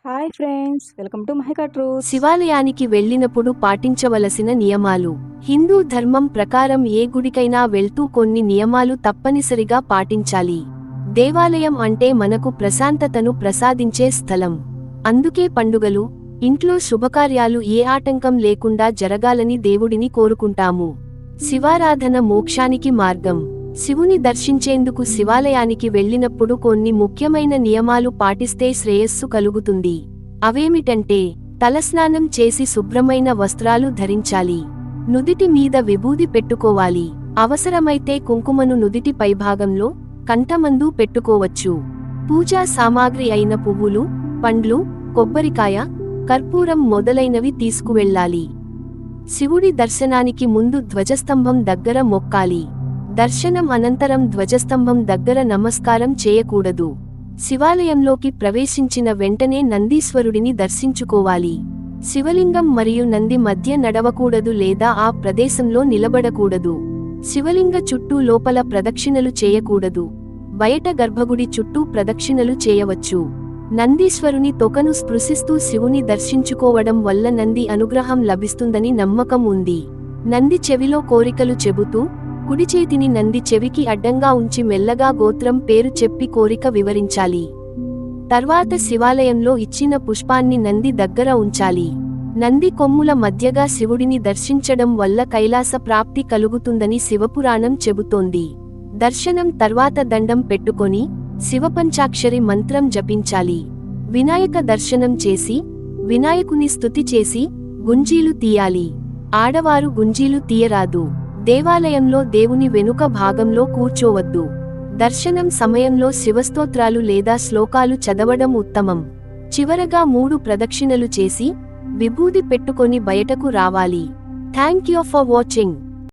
Hi friends, welcome to Mahika truths. శివాలయానికి వెళ్ళినప్పుడు పాటించవలసిన నియమాలు. హిందూ ధర్మం ప్రకారం ఏ గుడికైనా వెళ్తూ కొన్ని నియమాలు తప్పనిసరిగా పాటించాలి. దేవాలయం అంటే మనకు ప్రశాంతతను ప్రసాదించే స్థలం. అందుకే పండుగలు, ఇంట్లో శుభకార్యాలు ఏ ఆటంకం లేకుండా జరగాలని దేవుడిని కోరుకుంటాము. శివారాధన మోక్షానికి మార్గం. శివుని దర్శించేందుకు శివాలయానికి వెళ్ళినప్పుడు కొన్ని ముఖ్యమైన నియమాలు పాటిస్తే శ్రేయస్సు కలుగుతుంది. అవేమిటంటే, తలస్నానం చేసి శుభ్రమైన వస్త్రాలు ధరించాలి. నుదిటి మీద విభూది పెట్టుకోవాలి. అవసరమైతే కుంకుమను నుదిటి పైభాగంలో, కంఠమందు పెట్టుకోవచ్చు. పూజా సామాగ్రి అయిన పువ్వులు, పండ్లు, కొబ్బరికాయ, కర్పూరం మొదలైనవి తీసుకువెళ్ళాలి. శివుడి దర్శనానికి ముందు ధ్వజస్తంభం దగ్గర మొక్కాలి. దర్శనం అనంతరం ధ్వజస్తంభం దగ్గర నమస్కారం చేయకూడదు. శివాలయంలోకి ప్రవేశించిన వెంటనే నందీశ్వరుడిని దర్శించుకోవాలి. శివలింగం మరియు నంది మధ్య నడవకూడదు లేదా ఆ ప్రదేశంలో నిలబడకూడదు. శివలింగ చుట్టూ లోపల ప్రదక్షిణలు చేయకూడదు. బయట గర్భగుడి చుట్టూ ప్రదక్షిణలు చేయవచ్చు. నందీశ్వరుని తొకను స్పృశిస్తూ శివుని దర్శించుకోవడం వల్ల నంది అనుగ్రహం లభిస్తుందని నమ్మకం ఉంది. నంది చెవిలో కోరికలు చెబుతూ, కుడి చేతిని నంది చెవికి అడ్డంగా ఉంచి మెల్లగా గోత్రం పేరు చెప్పి కోరిక వివరించాలి. తర్వాత శివాలయంలో ఇచ్చిన పుష్పాన్ని నంది దగ్గర ఉంచాలి. నంది కొమ్ముల మధ్యగా శివుడిని దర్శించడం వల్ల కైలాస ప్రాప్తి కలుగుతుందని శివపురాణం చెబుతోంది. దర్శనం తర్వాత దండం పెట్టుకొని, శివపంచాక్షరి మంత్రం జపించాలి. వినాయక దర్శనం చేసి, వినాయకుని స్తుతి చేసి, గుంజీలు తీయాలి. ఆడవారు గుంజీలు తీయరాదు. దేవాలయంలో దేవుని వెనుక భాగంలో కూర్చోవద్దు. దర్శనం సమయంలో శివస్తోత్రాలు లేదా శ్లోకాలు చదవడం ఉత్తమం. చివరగా 3 ప్రదక్షిణలు చేసి, విభూది పెట్టుకొని బయటకు రావాలి. Thank you for watching.